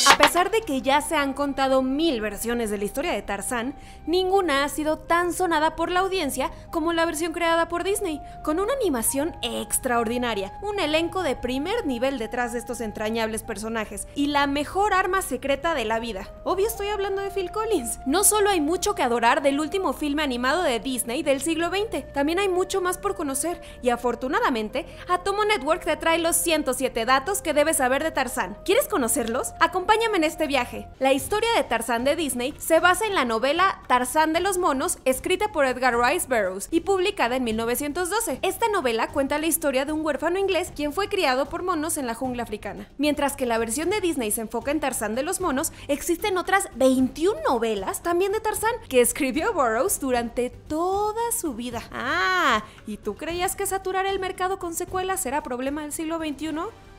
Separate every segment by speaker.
Speaker 1: A pesar de que ya se han contado 1000 versiones de la historia de Tarzán, ninguna ha sido tan sonada por la audiencia como la versión creada por Disney, con una animación extraordinaria, un elenco de primer nivel detrás de estos entrañables personajes y la mejor arma secreta de la vida. Obvio estoy hablando de Phil Collins. No solo hay mucho que adorar del último filme animado de Disney del siglo XX, también hay mucho más por conocer y afortunadamente Atomo Network te trae los 107 datos que debes saber de Tarzán. ¿Quieres conocerlos? Acompáñame en este viaje. La historia de Tarzán de Disney se basa en la novela Tarzán de los monos, escrita por Edgar Rice Burroughs y publicada en 1912. Esta novela cuenta la historia de un huérfano inglés quien fue criado por monos en la jungla africana. Mientras que la versión de Disney se enfoca en Tarzán de los monos, existen otras 21 novelas también de Tarzán que escribió Burroughs durante toda su vida. Ah, ¿y tú creías que saturar el mercado con secuelas era problema del siglo XXI?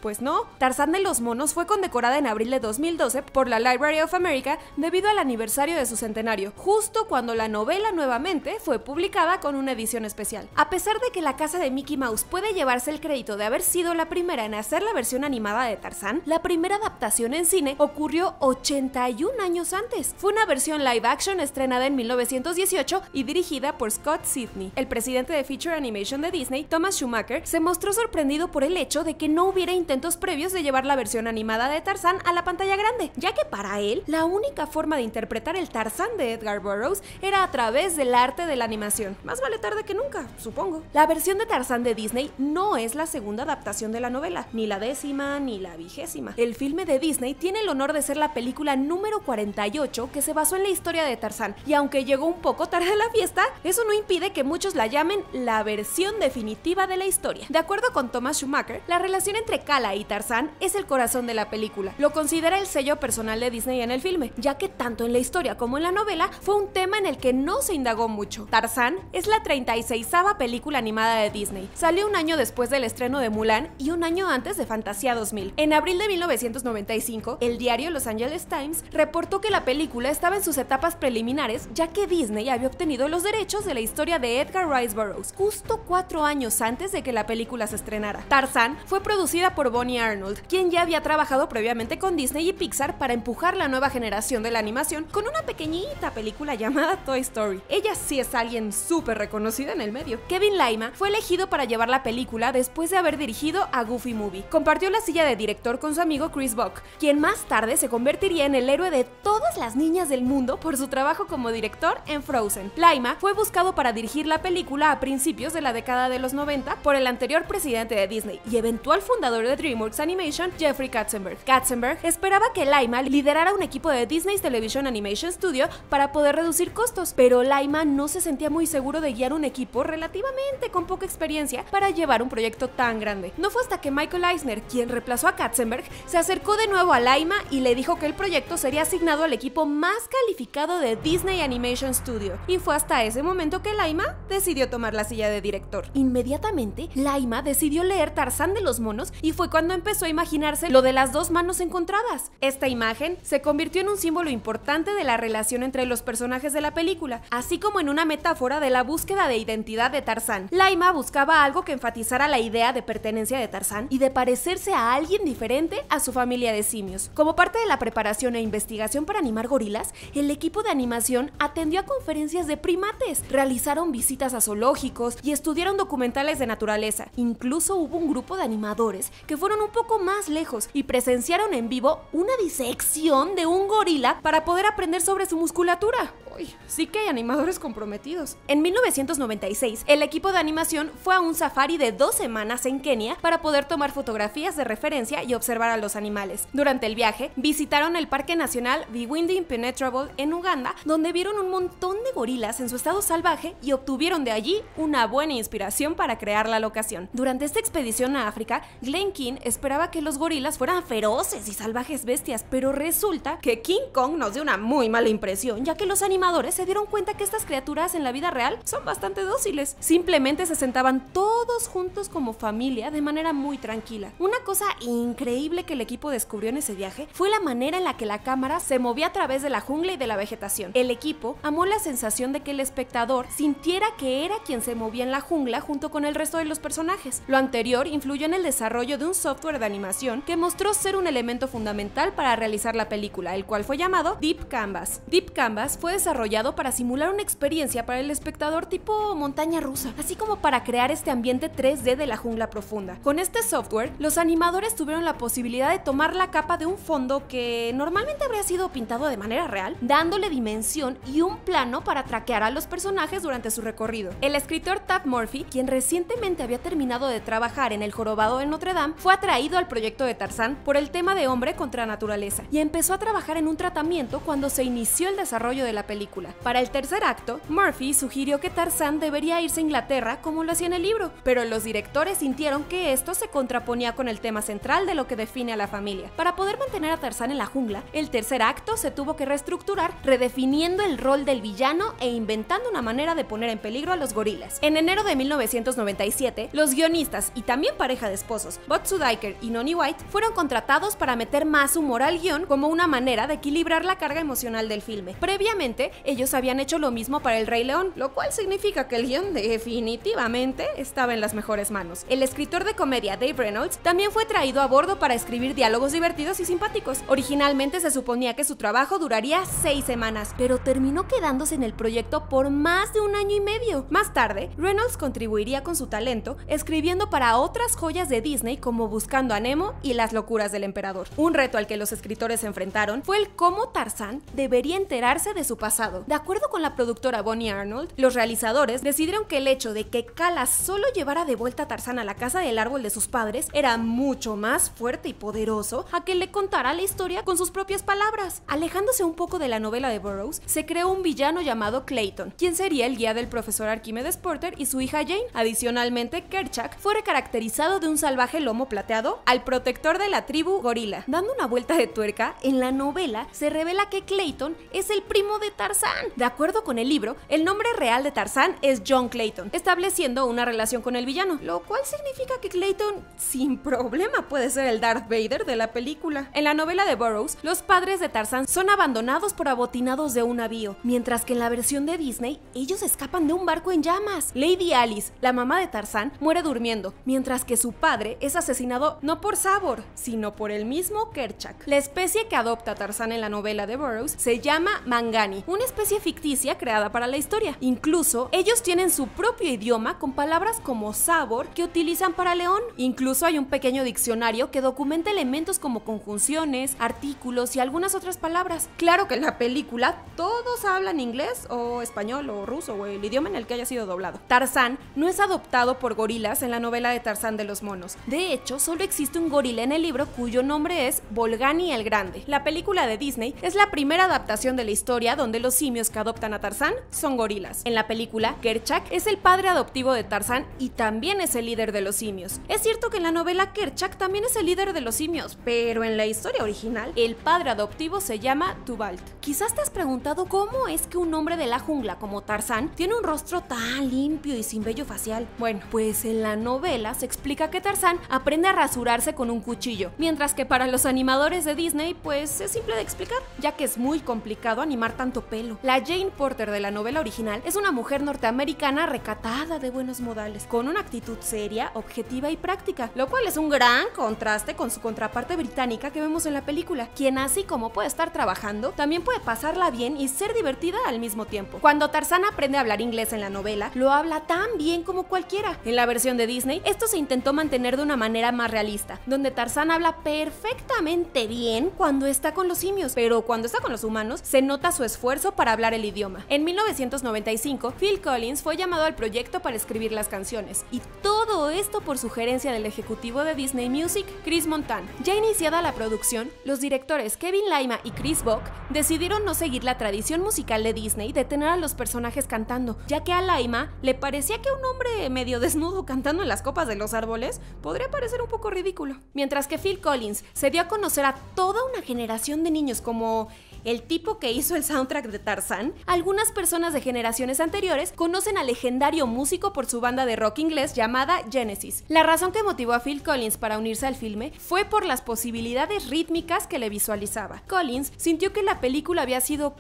Speaker 1: Pues no, Tarzán de los monos fue condecorada en abril de 2012 por la Library of America debido al aniversario de su centenario, justo cuando la novela nuevamente fue publicada con una edición especial. A pesar de que la casa de Mickey Mouse puede llevarse el crédito de haber sido la primera en hacer la versión animada de Tarzán, la primera adaptación en cine ocurrió 81 años antes. Fue una versión live action estrenada en 1918 y dirigida por Scott Sidney. El presidente de Feature Animation de Disney, Thomas Schumacher, se mostró sorprendido por el hecho de que no hubiera intentos previos de llevar la versión animada de Tarzán a la pantalla grande, ya que para él la única forma de interpretar el Tarzán de Edgar Burroughs era a través del arte de la animación. Más vale tarde que nunca, supongo. La versión de Tarzán de Disney no es la segunda adaptación de la novela, ni la 10ª ni la 20ª. El filme de Disney tiene el honor de ser la película número 48 que se basó en la historia de Tarzán, y aunque llegó un poco tarde a la fiesta, eso no impide que muchos la llamen la versión definitiva de la historia. De acuerdo con Thomas Schumacher, la relación entre Kala y Tarzán es el corazón de la película. Lo considera el sello personal de Disney en el filme, ya que tanto en la historia como en la novela fue un tema en el que no se indagó mucho. Tarzán es la 36ª película animada de Disney. Salió un año después del estreno de Mulan y un año antes de Fantasía 2000. En abril de 1995, el diario Los Angeles Times reportó que la película estaba en sus etapas preliminares, ya que Disney había obtenido los derechos de la historia de Edgar Rice Burroughs justo 4 años antes de que la película se estrenara. Tarzán fue producida por Bonnie Arnold, quien ya había trabajado previamente con Disney y Pixar para empujar la nueva generación de la animación con una pequeñita película llamada Toy Story. Ella sí es alguien súper reconocida en el medio. Kevin Laima fue elegido para llevar la película después de haber dirigido a Goofy Movie. Compartió la silla de director con su amigo Chris Buck, quien más tarde se convertiría en el héroe de todas las niñas del mundo por su trabajo como director en Frozen. Laima fue buscado para dirigir la película a principios de la década de los 90 por el anterior presidente de Disney y eventual fundador de DreamWorks Animation, Jeffrey Katzenberg. Katzenberg esperaba que Laima liderara un equipo de Disney's Television Animation Studio para poder reducir costos, pero Laima no se sentía muy seguro de guiar un equipo relativamente con poca experiencia para llevar un proyecto tan grande. No fue hasta que Michael Eisner, quien reemplazó a Katzenberg, se acercó de nuevo a Laima y le dijo que el proyecto sería asignado al equipo más calificado de Disney Animation Studio, y fue hasta ese momento que Laima decidió tomar la silla de director. Inmediatamente, Laima decidió leer Tarzán de los monos y fue cuando empezó a imaginarse lo de las dos manos encontradas. Esta imagen se convirtió en un símbolo importante de la relación entre los personajes de la película, así como en una metáfora de la búsqueda de identidad de Tarzán. Laima buscaba algo que enfatizara la idea de pertenencia de Tarzán y de parecerse a alguien diferente a su familia de simios. Como parte de la preparación e investigación para animar gorilas, el equipo de animación atendió a conferencias de primates, realizaron visitas a zoológicos y estudiaron documentales de naturaleza. Incluso hubo un grupo de animadores que fueron un poco más lejos y presenciaron en vivo una disección de un gorila para poder aprender sobre su musculatura. Uy, sí que hay animadores comprometidos. En 1996, el equipo de animación fue a un safari de 2 semanas en Kenia para poder tomar fotografías de referencia y observar a los animales. Durante el viaje, visitaron el Parque Nacional Bwindi Impenetrable en Uganda, donde vieron un montón de gorilas en su estado salvaje y obtuvieron de allí una buena inspiración para crear la locación. Durante esta expedición a África, Glenn Keane esperaba que los gorilas fueran feroces y salvajes bestias, pero resulta que King Kong nos dio una muy mala impresión, ya que los animadores animadores se dieron cuenta que estas criaturas en la vida real son bastante dóciles. Simplemente se sentaban todos juntos como familia de manera muy tranquila. Una cosa increíble que el equipo descubrió en ese viaje fue la manera en la que la cámara se movía a través de la jungla y de la vegetación. El equipo amó la sensación de que el espectador sintiera que era quien se movía en la jungla junto con el resto de los personajes. Lo anterior influyó en el desarrollo de un software de animación que mostró ser un elemento fundamental para realizar la película, el cual fue llamado Deep Canvas. Deep Canvas fue desarrollado para simular una experiencia para el espectador tipo montaña rusa, así como para crear este ambiente 3D de la jungla profunda. Con este software, los animadores tuvieron la posibilidad de tomar la capa de un fondo que normalmente habría sido pintado de manera real, dándole dimensión y un plano para traquear a los personajes durante su recorrido. El escritor Tab Murphy, quien recientemente había terminado de trabajar en El Jorobado de Notre Dame, fue atraído al proyecto de Tarzán por el tema de hombre contra naturaleza y empezó a trabajar en un tratamiento cuando se inició el desarrollo de la película. Para el tercer acto, Murphy sugirió que Tarzán debería irse a Inglaterra como lo hacía en el libro, pero los directores sintieron que esto se contraponía con el tema central de lo que define a la familia. Para poder mantener a Tarzán en la jungla, el tercer acto se tuvo que reestructurar, redefiniendo el rol del villano e inventando una manera de poner en peligro a los gorilas. En enero de 1997, los guionistas y también pareja de esposos, Bud Sudiker y Noni White, fueron contratados para meter más humor al guión como una manera de equilibrar la carga emocional del filme. Previamente, ellos habían hecho lo mismo para El Rey León, lo cual significa que el guión definitivamente estaba en las mejores manos. El escritor de comedia Dave Reynolds también fue traído a bordo para escribir diálogos divertidos y simpáticos. Originalmente se suponía que su trabajo duraría 6 semanas, pero terminó quedándose en el proyecto por más de un año y medio. Más tarde, Reynolds contribuiría con su talento escribiendo para otras joyas de Disney como Buscando a Nemo y Las locuras del emperador. Un reto al que los escritores se enfrentaron fue el cómo Tarzán debería enterarse de su pasado. De acuerdo con la productora Bonnie Arnold, los realizadores decidieron que el hecho de que Kala solo llevara de vuelta a Tarzán a la casa del árbol de sus padres era mucho más fuerte y poderoso a que le contara la historia con sus propias palabras. Alejándose un poco de la novela de Burroughs, se creó un villano llamado Clayton, quien sería el guía del profesor Arquímedes Porter y su hija Jane. Adicionalmente, Kerchak fue recaracterizado de un salvaje lomo plateado al protector de la tribu gorila. Dando una vuelta de tuerca, en la novela se revela que Clayton es el primo de Tarzán. De acuerdo con el libro, el nombre real de Tarzán es John Clayton, estableciendo una relación con el villano, lo cual significa que Clayton sin problema puede ser el Darth Vader de la película. En la novela de Burroughs, los padres de Tarzán son abandonados por abotinados de un navío, mientras que en la versión de Disney, ellos escapan de un barco en llamas. Lady Alice, la mamá de Tarzán, muere durmiendo, mientras que su padre es asesinado no por Sabor, sino por el mismo Kerchak. La especie que adopta Tarzán en la novela de Burroughs se llama Mangani, una especie ficticia creada para la historia. Incluso, ellos tienen su propio idioma con palabras como Sabor que utilizan para león. Incluso hay un pequeño diccionario que documenta elementos como conjunciones, artículos y algunas otras palabras. Claro que en la película todos hablan inglés o español o ruso o el idioma en el que haya sido doblado. Tarzán no es adoptado por gorilas en la novela de Tarzán de los monos. De hecho, solo existe un gorila en el libro cuyo nombre es Bolgani el Grande. La película de Disney es la primera adaptación de la historia donde los simios que adoptan a Tarzán son gorilas. En la película, Kerchak es el padre adoptivo de Tarzán y también es el líder de los simios. Es cierto que en la novela Kerchak también es el líder de los simios, pero en la historia original, el padre adoptivo se llama Tubalt. Quizás te has preguntado cómo es que un hombre de la jungla como Tarzán tiene un rostro tan limpio y sin vello facial. Bueno, pues en la novela se explica que Tarzán aprende a rasurarse con un cuchillo, mientras que para los animadores de Disney, pues es simple de explicar, ya que es muy complicado animar tanto pelo. La Jane Porter de la novela original es una mujer norteamericana recatada de buenos modales, con una actitud seria, objetiva y práctica, lo cual es un gran contraste con su contraparte británica que vemos en la película, quien así como puede estar trabajando, también puede pasarla bien y ser divertida al mismo tiempo. Cuando Tarzán aprende a hablar inglés en la novela, lo habla tan bien como cualquiera. En la versión de Disney, esto se intentó mantener de una manera más realista, donde Tarzán habla perfectamente bien cuando está con los simios, pero cuando está con los humanos, se nota su esfuerzo para hablar el idioma. En 1995, Phil Collins fue llamado al proyecto para escribir las canciones, y todo esto por sugerencia del ejecutivo de Disney Music, Chris Montan. Ya iniciada la producción, los directores Kevin Lima y Chris Bock decidieron no seguir la tradición musical de Disney de tener a los personajes cantando, ya que a Lima le parecía que un hombre medio desnudo cantando en las copas de los árboles podría parecer un poco ridículo. Mientras que Phil Collins se dio a conocer a toda una generación de niños como el tipo que hizo el soundtrack de Tarzán, algunas personas de generaciones anteriores conocen al legendario músico por su banda de rock inglés llamada Genesis. La razón que motivó a Phil Collins para unirse al filme fue por las posibilidades rítmicas que le visualizaba. Collins sintió que la película había sido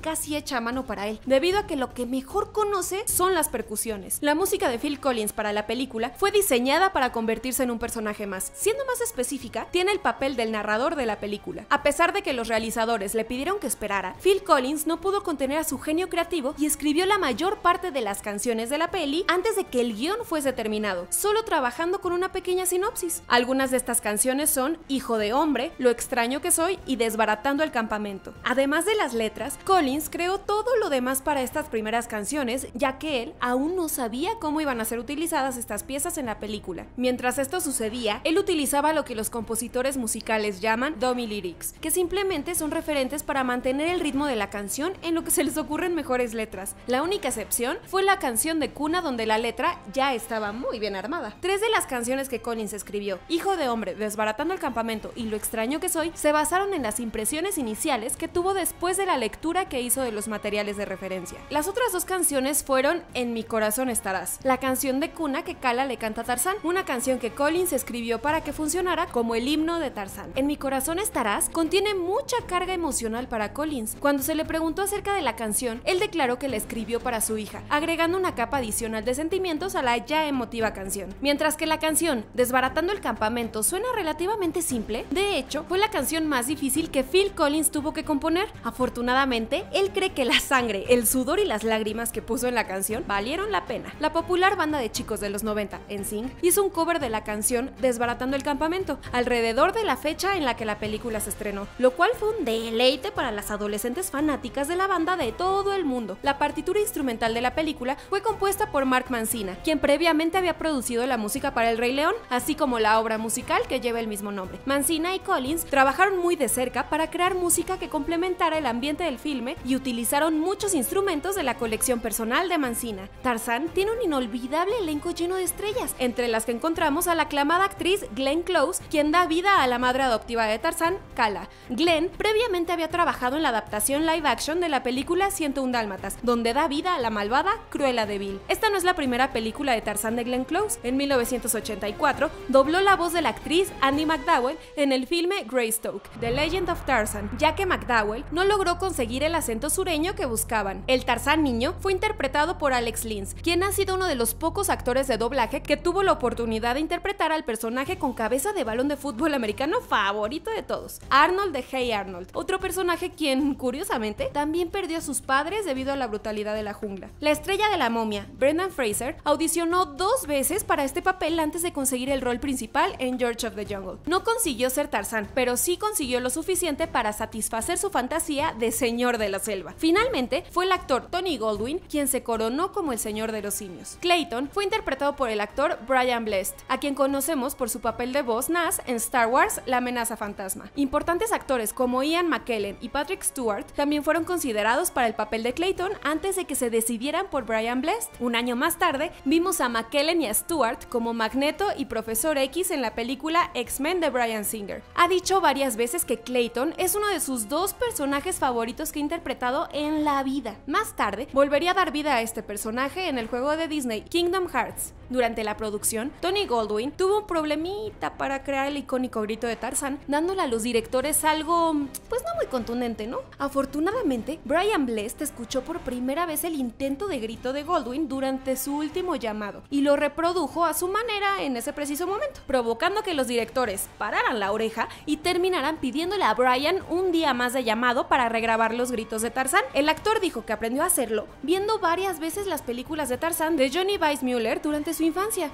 Speaker 1: casi hecha a mano para él, debido a que lo que mejor conoce son las percusiones. La música de Phil Collins para la película fue diseñada para convertirse en un personaje más. Siendo más específica, tiene el papel del narrador de la película. A pesar de que los realizadores le pidieron que esperara, Phil Collins no pudo contener a su genio creativo y escribió la mayor parte de las canciones de la peli antes de que el guión fuese terminado, solo trabajando con una pequeña sinopsis. Algunas de estas canciones son Hijo de Hombre, Lo extraño que soy y Desbaratando el campamento. Además de las letras, Collins creó todo lo demás para estas primeras canciones, ya que él aún no sabía cómo iban a ser utilizadas estas piezas en la película. Mientras esto sucedía, él utilizaba lo que los compositores musicales llaman dummy lyrics, que simplemente son referentes para mantener el ritmo de la canción en lo que se les ocurren mejores letras. La única excepción fue la canción de cuna, donde la letra ya estaba muy bien armada. 3 de las canciones que Collins escribió, Hijo de Hombre, Desbaratando el campamento y Lo extraño que soy, se basaron en las impresiones iniciales que tuvo después de la lectura que hizo de los materiales de referencia. Las otras 2 canciones fueron En mi corazón estarás, la canción de cuna que Kala le canta a Tarzán, una canción que Collins escribió para que funcionara como el himno de Tarzán. En mi corazón estarás contiene mucha carga emocional para Collins. Cuando se le preguntó acerca de la canción, él declaró que la escribió para su hija, agregando una capa adicional de sentimientos a la ya emotiva canción. Mientras que la canción Desbaratando el campamento suena relativamente simple, de hecho, fue la canción más difícil que Phil Collins tuvo que componer. Afortunadamente, él cree que la sangre, el sudor y las lágrimas que puso en la canción valieron la pena. La popular banda de chicos de los 90, NSYNC, hizo un cover de la canción Desbaratando el campamento, alrededor de la fecha en la que la película se estrenó, lo cual fue un deleite para las adolescentes fanáticas de la banda de todo el mundo. La partitura instrumental de la película fue compuesta por Mark Mancina, quien previamente había producido la música para El Rey León, así como la obra musical que lleva el mismo nombre. Mancina y Collins trabajaron muy de cerca para crear música que complementara el ambiente del filme y utilizaron muchos instrumentos de la colección personal de Mancina. Tarzán tiene un inolvidable elenco lleno de estrellas, entre las que encontramos a la aclamada actriz Glenn Close, quien da vida a la madre adoptiva de Tarzán, Kala. Glenn previamente había trabajado en la adaptación live action de la película 101 Dálmatas, donde da vida a la malvada Cruella de Vil. Esta no es la primera película de Tarzán de Glenn Close. En 1984 dobló la voz de la actriz Andie MacDowell en el filme Greystoke, The Legend of Tarzan, ya que MacDowell no logró conseguir el acento sureño que buscaban. El Tarzán niño fue interpretado por Alex Linz, quien ha sido uno de los pocos actores de doblaje que tuvo la oportunidad de interpretar al personaje con cabeza de balón de fútbol americano favorito de todos, Arnold de Hey Arnold, otro personaje quien, curiosamente, también perdió a sus padres debido a la brutalidad de la jungla. La estrella de la momia, Brendan Fraser, audicionó 2 veces para este papel antes de conseguir el rol principal en George of the Jungle. No consiguió ser Tarzán, pero sí consiguió lo suficiente para satisfacer su fantasía de señor de la selva. Finalmente, fue el actor Tony Goldwyn quien se coronó como el señor de los simios. Clayton fue interpretado por el actor Brian Blessed, a quien conocemos por su papel de voz Nas en Star Wars: La amenaza fantasma. Importantes actores como Ian McKellen y Patrick Stewart también fueron considerados para el papel de Clayton antes de que se decidieran por Brian Blessed. Un año más tarde, vimos a McKellen y a Stewart como Magneto y Profesor X en la película X-Men de Bryan Singer. Ha dicho varias veces que Clayton es uno de sus 2 personajes favoritos que ha interpretado en la vida. Más tarde, volvería a dar vida a este personaje en el juego de Disney Kingdom Hearts. Durante la producción, Tony Goldwyn tuvo un problemita para crear el icónico grito de Tarzán, dándole a los directores algo, pues no muy contundente, ¿no? Afortunadamente, Brian Blessed escuchó por primera vez el intento de grito de Goldwyn durante su último llamado y lo reprodujo a su manera en ese preciso momento, provocando que los directores pararan la oreja y terminaran pidiéndole a Brian un día más de llamado para regrabar los gritos de Tarzán. El actor dijo que aprendió a hacerlo viendo varias veces las películas de Tarzán de Johnny Weissmuller durante su infancia.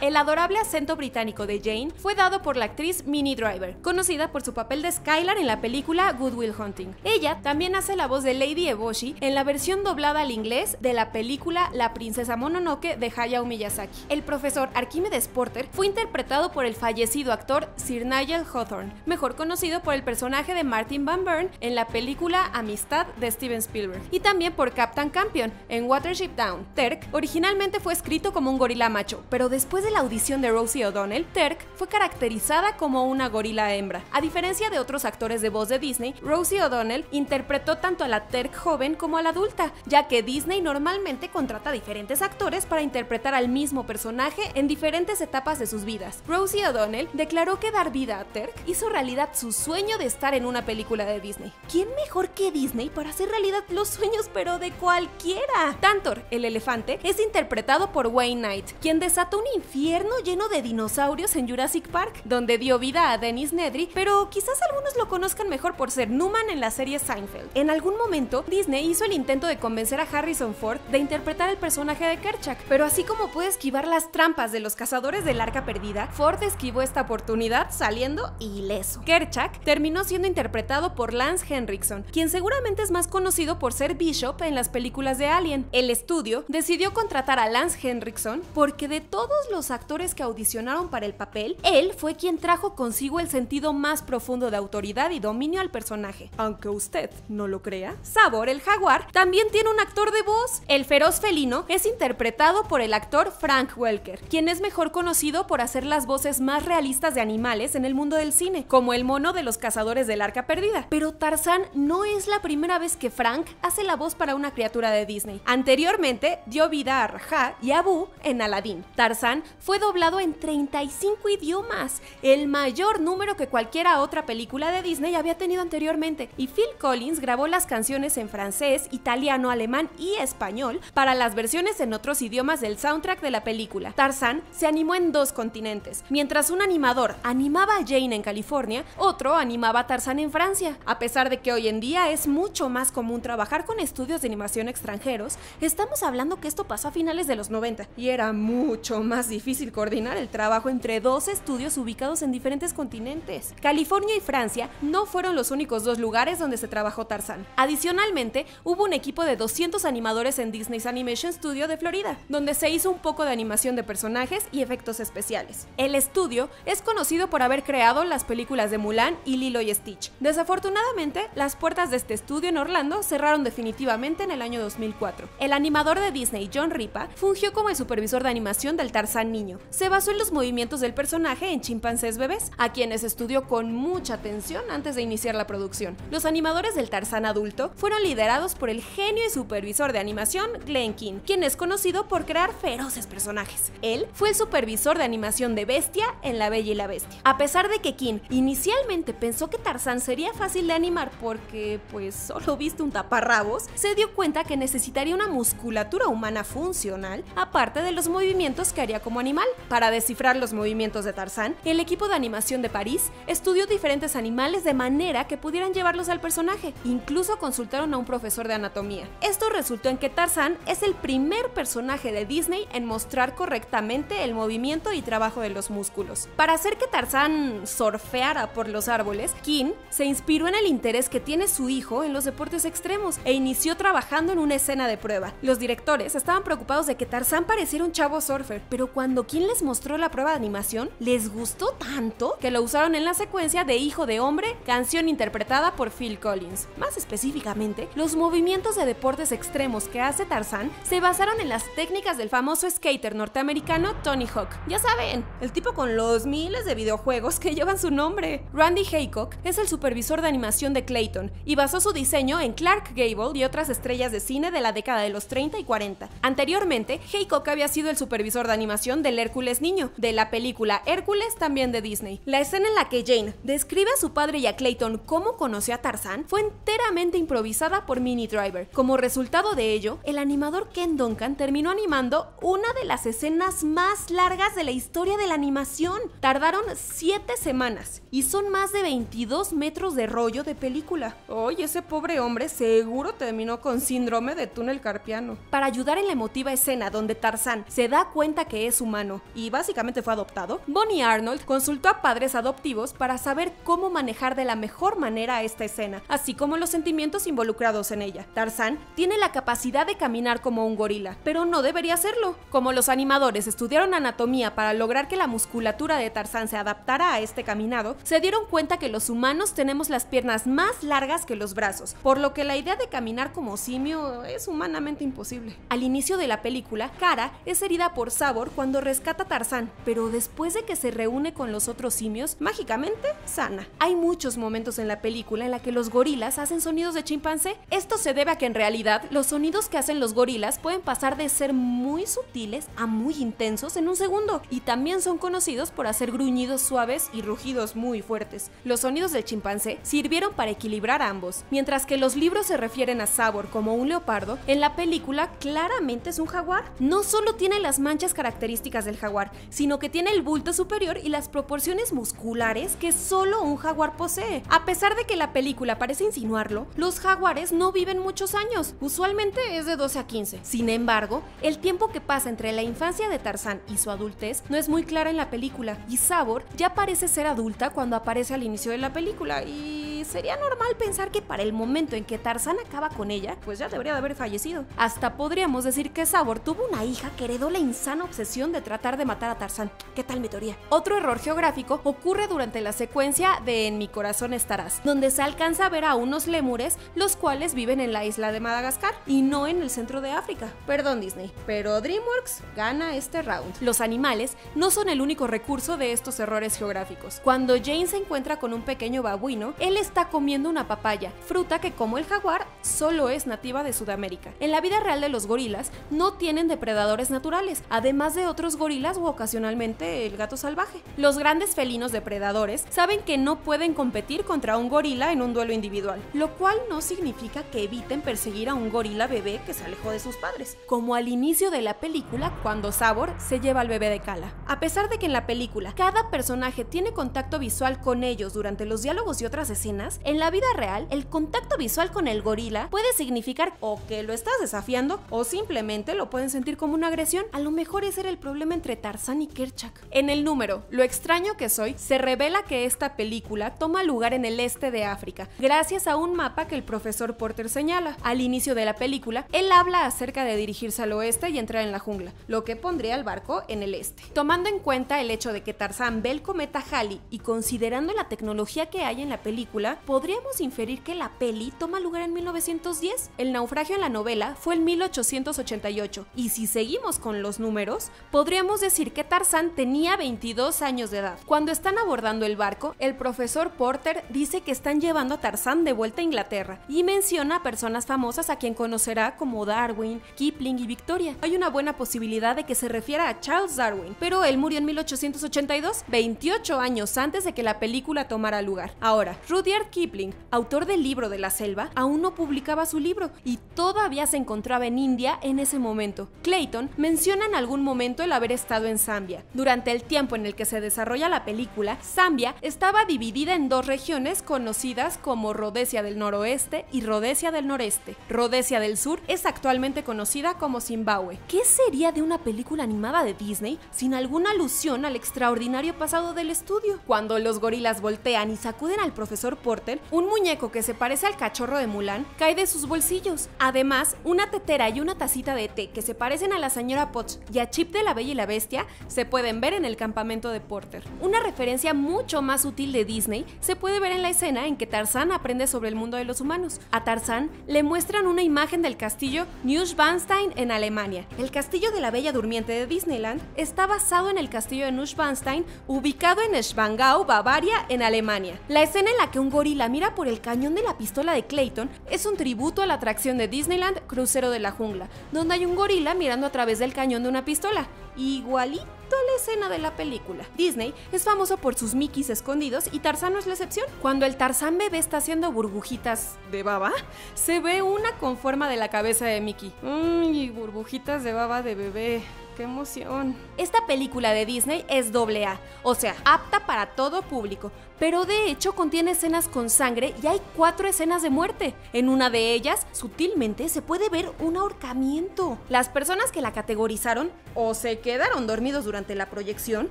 Speaker 1: El adorable acento británico de Jane fue dado por la actriz Minnie Driver, conocida por su papel de Skylar en la película Good Will Hunting. Ella también hace la voz de Lady Eboshi en la versión doblada al inglés de la película La princesa Mononoke de Hayao Miyazaki. El profesor Archimedes Porter fue interpretado por el fallecido actor Sir Nigel Hawthorne, mejor conocido por el personaje de Martin Van Buren en la película Amistad de Steven Spielberg, y también por Captain Campion en Watership Down. Terk originalmente fue escrito como un gorila macho, pero después de la audición de Rosie O'Donnell, Terk fue caracterizada como una gorila hembra. A diferencia de otros actores de voz de Disney, Rosie O'Donnell interpretó tanto a la Terk joven como a la adulta, ya que Disney normalmente contrata diferentes actores para interpretar al mismo personaje en diferentes etapas de sus vidas. Rosie O'Donnell declaró que dar vida a Terk hizo realidad su sueño de estar en una película de Disney. ¿Quién mejor que Disney para hacer realidad los sueños pero de cualquiera? Tantor, el elefante, es interpretado por Wayne Knight, quien desató un infierno lleno de dinosaurios en Jurassic Park, donde dio vida a Dennis Nedry, pero quizás algunos lo conozcan mejor por ser Newman en la serie Seinfeld. En algún momento, Disney hizo el intento de convencer a Harrison Ford de interpretar el personaje de Kerchak, pero así como puede esquivar las trampas de los cazadores del Arca Perdida, Ford esquivó esta oportunidad saliendo ileso. Kerchak terminó siendo interpretado por Lance Henriksen, quien seguramente es más conocido por ser Bishop en las películas de Alien. El estudio decidió contratar a Lance Henriksen porque de todos los actores que audicionaron para el papel, él fue quien trajo consigo el sentido más profundo de autoridad y dominio al personaje. Aunque usted no lo crea, Sabor, el jaguar, también tiene un actor de voz. El feroz felino es interpretado por el actor Frank Welker, quien es mejor conocido por hacer las voces más realistas de animales en el mundo del cine, como el mono de los cazadores del Arca Perdida. Pero Tarzán no es la primera vez que Frank hace la voz para una criatura de Disney. Anteriormente dio vida a Rajá y a Boo en Aladdin. Tarzán fue doblado en 35 idiomas, el mayor número que cualquiera otra película de Disney había tenido anteriormente, y Phil Collins grabó las canciones en francés, italiano, alemán y español para las versiones en otros idiomas del soundtrack de la película. Tarzán se animó en 2 continentes. Mientras un animador animaba a Jane en California, otro animaba a Tarzán en Francia. A pesar de que hoy en día es mucho más común trabajar con estudios de animación extranjeros, estamos hablando que esto pasó a finales de los 90 y era mucho más difícil coordinar el trabajo entre 2 estudios ubicados en diferentes continentes. California y Francia no fueron los únicos 2 lugares donde se trabajó Tarzán. Adicionalmente, hubo un equipo de 200 animadores en Disney's Animation Studio de Florida, donde se hizo un poco de animación de personajes y efectos especiales. El estudio es conocido por haber creado las películas de Mulan y Lilo y Stitch. Desafortunadamente, las puertas de este estudio en Orlando cerraron definitivamente en el año 2004. El animador de Disney, John Ripa, fungió como el supervisor de animación del Tarzán niño. Se basó en los movimientos del personaje en chimpancés bebés, a quienes estudió con mucha atención antes de iniciar la producción. Los animadores del Tarzán adulto fueron liderados por el genio y supervisor de animación Glenn Keane, quien es conocido por crear feroces personajes. Él fue el supervisor de animación de Bestia en La Bella y la Bestia. A pesar de que Keane inicialmente pensó que Tarzán sería fácil de animar porque pues solo viste un taparrabos, se dio cuenta que necesitaría una musculatura humana funcional aparte de los movimientos que haría como animal. Para descifrar los movimientos de Tarzán, el equipo de animación de París estudió diferentes animales de manera que pudieran llevarlos al personaje. Incluso consultaron a un profesor de anatomía. Esto resultó en que Tarzán es el primer personaje de Disney en mostrar correctamente el movimiento y trabajo de los músculos. Para hacer que Tarzán surfeara por los árboles, Keane se inspiró en el interés que tiene su hijo en los deportes extremos e inició trabajando en una escena de prueba. Los directores estaban preocupados de que Tarzán pareciera un chavo surfer, pero cuando Keane les mostró la prueba de animación, les gustó tanto que lo usaron en la secuencia de Hijo de Hombre, canción interpretada por Phil Collins. Más específicamente, los movimientos de deportes extremos que hace Tarzán se basaron en las técnicas del famoso skater norteamericano Tony Hawk. Ya saben, el tipo con los miles de videojuegos que llevan su nombre. Randy Haycock es el supervisor de animación de Clayton y basó su diseño en Clark Gable y otras estrellas de cine de la década de los 30 y 40. Anteriormente, Haycock había sido el supervisor de animación del Hércules niño, de la película Hércules también de Disney. La escena en la que Jane describe a su padre y a Clayton cómo conoció a Tarzán fue enteramente improvisada por Minnie Driver. Como resultado de ello, el animador Ken Duncan terminó animando una de las escenas más largas de la historia de la animación. Tardaron 7 semanas y son más de 22 metros de rollo de película. Oye, ese pobre hombre seguro terminó con síndrome de túnel carpiano. Para ayudar en la emotiva escena donde Tarzán se da cuenta que es humano y básicamente fue adoptado, Bonnie Arnold consultó a padres adoptivos para saber cómo manejar de la mejor manera esta escena, así como los sentimientos involucrados en ella. Tarzán tiene la capacidad de caminar como un gorila, pero no debería hacerlo. Como los animadores estudiaron anatomía para lograr que la musculatura de Tarzán se adaptara a este caminado, se dieron cuenta que los humanos tenemos las piernas más largas que los brazos, por lo que la idea de caminar como simio es humanamente imposible. Al inicio de la película, Kara es herida por Sabor cuando cuando rescata a Tarzán, pero después de que se reúne con los otros simios, mágicamente sana. Hay muchos momentos en la película en la que los gorilas hacen sonidos de chimpancé. Esto se debe a que en realidad los sonidos que hacen los gorilas pueden pasar de ser muy sutiles a muy intensos en un segundo, y también son conocidos por hacer gruñidos suaves y rugidos muy fuertes. Los sonidos del chimpancé sirvieron para equilibrar a ambos. Mientras que los libros se refieren a Sabor como un leopardo, en la película claramente es un jaguar. No solo tiene las manchas características del jaguar, sino que tiene el bulto superior y las proporciones musculares que solo un jaguar posee. A pesar de que la película parece insinuarlo, los jaguares no viven muchos años, usualmente es de 12 a 15. Sin embargo, el tiempo que pasa entre la infancia de Tarzán y su adultez no es muy clara en la película, y Sabor ya parece ser adulta cuando aparece al inicio de la película, y sería normal pensar que para el momento en que Tarzán acaba con ella, pues ya debería de haber fallecido. Hasta podríamos decir que Sabor tuvo una hija que heredó la insana obsesión de tratar de matar a Tarzán. ¿Qué tal mi teoría? Otro error geográfico ocurre durante la secuencia de En mi corazón estarás, donde se alcanza a ver a unos lémures, los cuales viven en la isla de Madagascar y no en el centro de África. Perdón Disney, pero DreamWorks gana este round. Los animales no son el único recurso de estos errores geográficos. Cuando Jane se encuentra con un pequeño babuino, él está comiendo una papaya, fruta que, como el jaguar, solo es nativa de Sudamérica. En la vida real de los gorilas no tienen depredadores naturales, además de otros gorilas o ocasionalmente el gato salvaje. Los grandes felinos depredadores saben que no pueden competir contra un gorila en un duelo individual, lo cual no significa que eviten perseguir a un gorila bebé que se alejó de sus padres, como al inicio de la película cuando Sabor se lleva al bebé de Kala. A pesar de que en la película cada personaje tiene contacto visual con ellos durante los diálogos y otras escenas, en la vida real el contacto visual con el gorila puede significar o que lo estás desafiando o simplemente lo pueden sentir como una agresión. A lo mejor ese era el problema entre Tarzán y Kerchak. En el número Lo extraño que soy, se revela que esta película toma lugar en el este de África, gracias a un mapa que el profesor Porter señala. Al inicio de la película, él habla acerca de dirigirse al oeste y entrar en la jungla, lo que pondría al barco en el este. Tomando en cuenta el hecho de que Tarzán ve el cometa Halley y considerando la tecnología que hay en la película, podríamos inferir que la peli toma lugar en 1910. El naufragio en la novela fue en 1888, y si seguimos con los números, podríamos decir que Tarzán tenía 22 años de edad. Cuando están abordando el barco, el profesor Porter dice que están llevando a Tarzán de vuelta a Inglaterra y menciona a personas famosas a quien conocerá como Darwin, Kipling y Victoria. Hay una buena posibilidad de que se refiera a Charles Darwin, pero él murió en 1882, 28 años antes de que la película tomara lugar. Ahora, Rudyard Kipling, autor del libro de la selva, aún no publicaba su libro y todavía se encontraba en India en ese momento. Clayton menciona en algún momento el haber estado en Zambia. Durante el tiempo en el que se desarrolla la película, Zambia estaba dividida en dos regiones conocidas como Rhodesia del Noroeste y Rhodesia del Noreste. Rhodesia del Sur es actualmente conocida como Zimbabue. ¿Qué sería de una película animada de Disney sin alguna alusión al extraordinario pasado del estudio? Cuando los gorilas voltean y sacuden al profesor Porter, un muñeco que se parece al cachorro de Mulan cae de sus bolsillos. Además, una tetera y una tacita de té que se parecen a la señora Potts y a Chip de la Bella y la Bestia se pueden ver en el campamento de Porter. Una referencia mucho más sutil de Disney se puede ver en la escena en que Tarzán aprende sobre el mundo de los humanos. A Tarzán le muestran una imagen del castillo Neuschwanstein en Alemania. El castillo de la Bella Durmiente de Disneyland está basado en el castillo de Neuschwanstein, ubicado en Schwangau, Bavaria, en Alemania. La escena en la que un gorila mira por el cañón de la pistola de Clayton es un tributo a la atracción de Disneyland Crucero de la Jungla, donde hay un gorila mirando a través del cañón de una pistola, igualito a la escena de la película. Disney es famoso por sus Mickeys escondidos y Tarzán no es la excepción. Cuando el Tarzán bebé está haciendo burbujitas de baba, se ve una con forma de la cabeza de Mickey. ¡Uy, burbujitas de baba de bebé! ¡Qué emoción! Esta película de Disney es AA, o sea, apta para todo público, pero de hecho contiene escenas con sangre y hay 4 escenas de muerte. En una de ellas, sutilmente, se puede ver un ahorcamiento. Las personas que la categorizaron o se quedaron dormidos durante la proyección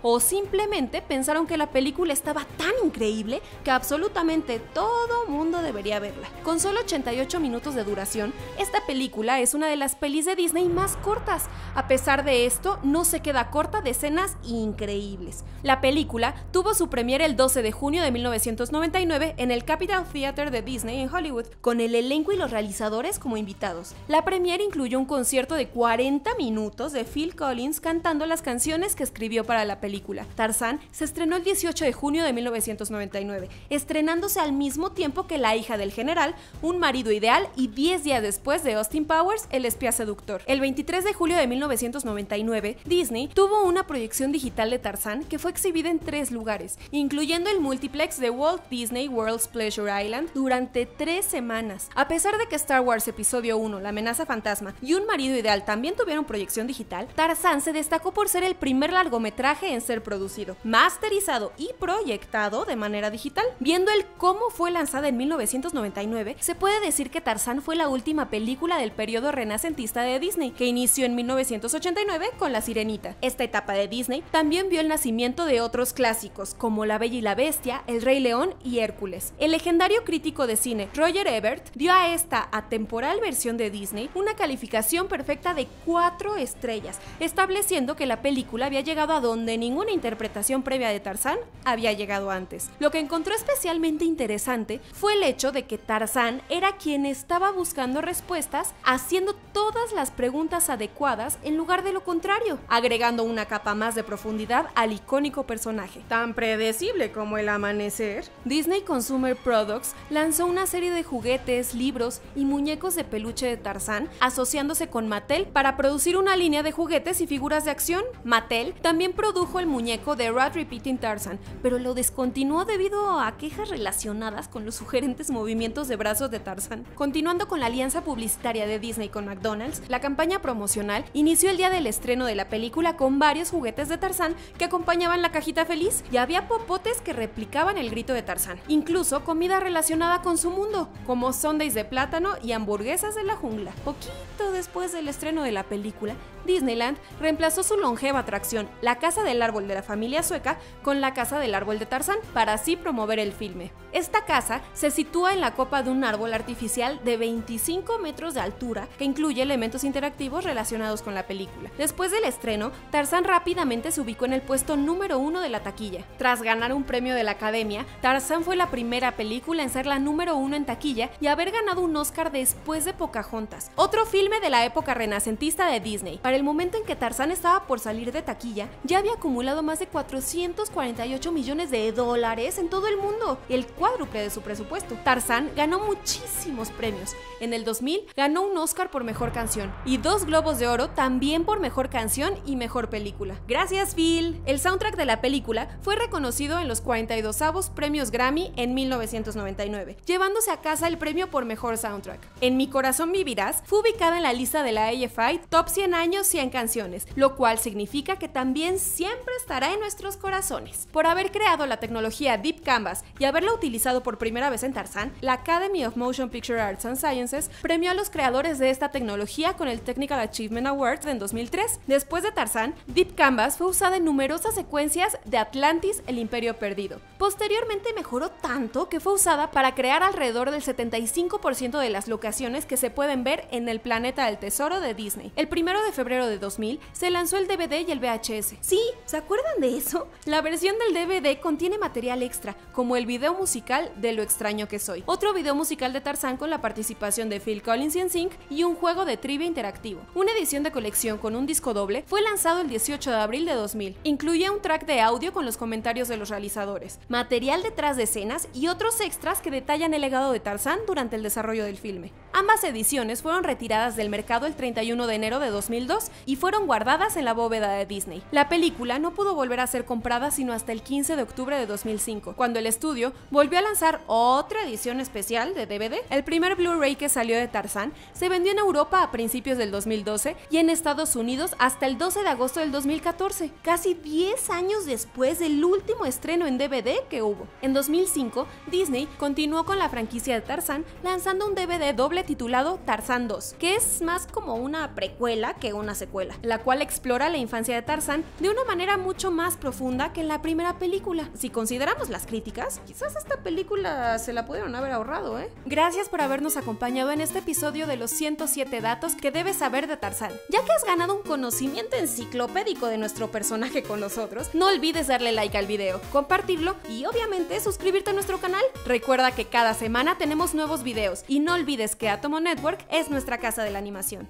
Speaker 1: o simplemente pensaron que la película estaba tan increíble que absolutamente todo mundo debería verla. Con solo 88 minutos de duración, esta película es una de las pelis de Disney más cortas. A pesar de de esto, no se queda corta de escenas increíbles. La película tuvo su premiere el 12 de junio de 1999 en el Capitol Theater de Disney en Hollywood, con el elenco y los realizadores como invitados. La premiere incluyó un concierto de 40 minutos de Phil Collins cantando las canciones que escribió para la película. Tarzán se estrenó el 18 de junio de 1999, estrenándose al mismo tiempo que La hija del general, Un marido ideal y 10 días después de Austin Powers, El espía seductor. El 23 de julio de 1999, Disney tuvo una proyección digital de Tarzán que fue exhibida en 3 lugares, incluyendo el multiplex de Walt Disney World's Pleasure Island durante 3 semanas. A pesar de que Star Wars Episodio 1, La amenaza fantasma y Un marido ideal también tuvieron proyección digital, Tarzán se destacó por ser el primer largometraje en ser producido, masterizado y proyectado de manera digital. Viendo el cómo fue lanzada en 1999, se puede decir que Tarzán fue la última película del periodo renacentista de Disney, que inició en 1989 con La Sirenita. Esta etapa de Disney también vio el nacimiento de otros clásicos, como La Bella y la Bestia, El Rey León y Hércules. El legendario crítico de cine Roger Ebert dio a esta atemporal versión de Disney una calificación perfecta de 4 estrellas, estableciendo que la película había llegado a donde ninguna interpretación previa de Tarzán había llegado antes. Lo que encontró especialmente interesante fue el hecho de que Tarzán era quien estaba buscando respuestas, haciendo todas las preguntas adecuadas en lugar de lo contrario, agregando una capa más de profundidad al icónico personaje. Tan predecible como el amanecer, Disney Consumer Products lanzó una serie de juguetes, libros y muñecos de peluche de Tarzán, asociándose con Mattel para producir una línea de juguetes y figuras de acción. Mattel también produjo el muñeco de Rat Repeating Tarzan, pero lo descontinuó debido a quejas relacionadas con los sugerentes movimientos de brazos de Tarzán. Continuando con la alianza publicitaria de Disney con McDonald's, la campaña promocional inició el día del estreno de la película con varios juguetes de Tarzán que acompañaban la cajita feliz, y había popotes que replicaban el grito de Tarzán, incluso comida relacionada con su mundo, como sundaes de plátano y hamburguesas de la jungla. Poquito después del estreno de la película, Disneyland reemplazó su longeva atracción, la Casa del Árbol de la familia sueca, con la Casa del Árbol de Tarzán, para así promover el filme. Esta casa se sitúa en la copa de un árbol artificial de 25 metros de altura que incluye elementos interactivos relacionados con la película. Después del estreno, Tarzán rápidamente se ubicó en el puesto número 1 de la taquilla. Tras ganar un premio de la Academia, Tarzán fue la primera película en ser la número 1 en taquilla y haber ganado un Oscar después de Pocahontas, otro filme de la época renacentista de Disney. Para el momento en que Tarzán estaba por salir de taquilla, ya había acumulado más de 448 millones de dólares en todo el mundo, el cuádruple de su presupuesto. Tarzán ganó muchísimos premios. En el 2000 ganó un Oscar por Mejor Canción y 2 Globos de Oro también por Mejor Canción y Mejor Película. ¡Gracias, Phil! El soundtrack de la película fue reconocido en los 42avos Premios Grammy en 1999, llevándose a casa el premio por Mejor Soundtrack. En Mi Corazón Vivirás fue ubicada en la lista de la AFI Top 100 años 100 canciones, lo cual significa que también siempre estará en nuestros corazones. Por haber creado la tecnología Deep Canvas y haberla utilizado por primera vez en Tarzán, la Academy of Motion Picture Arts and Sciences premió a los creadores de esta tecnología con el Technical Achievement Award en 2003. Después de Tarzán, Deep Canvas fue usada en numerosas secuencias de Atlantis, el Imperio Perdido. Posteriormente mejoró tanto que fue usada para crear alrededor del 75% de las locaciones que se pueden ver en el Planeta del Tesoro de Disney. El 1 de febrero de 2000 se lanzó el DVD y el VHS. Sí, ¿se acuerdan de eso? La versión del DVD contiene material extra, como el video musical de Lo extraño que soy, otro video musical de Tarzán con la participación de Phil Collins y NSYNC y un juego de trivia interactivo. Una edición de colección con un disco doble fue lanzado el 18 de abril de 2000. Incluye un track de audio con los comentarios de los realizadores, material detrás de escenas y otros extras que detallan el legado de Tarzán durante el desarrollo del filme. Ambas ediciones fueron retiradas del mercado el 31 de enero de 2002 y fueron guardadas en la bóveda de Disney. La película no pudo volver a ser comprada sino hasta el 15 de octubre de 2005, cuando el estudio volvió a lanzar otra edición especial de DVD. El primer Blu-ray que salió de Tarzán se vendió en Europa a principios del 2012 y en Estados Unidos hasta el 12 de agosto del 2014, casi 10 años después del último estreno en DVD que hubo. En 2005, Disney continuó con la franquicia de Tarzán lanzando un DVD doble titulado Tarzán 2, que es más como una precuela que una secuela, la cual explora la infancia de Tarzán de una manera mucho más profunda que en la primera película. Si consideramos las críticas, quizás esta película se la pudieron haber ahorrado, ¿eh? Gracias por habernos acompañado en este episodio de los 107 datos que debes saber de Tarzán. Ya que has ganado un conocimiento enciclopédico de nuestro personaje con nosotros, no olvides darle like al video, compartirlo y obviamente suscribirte a nuestro canal. Recuerda que cada semana tenemos nuevos videos y no olvides que Atomo Network es nuestra casa de la animación.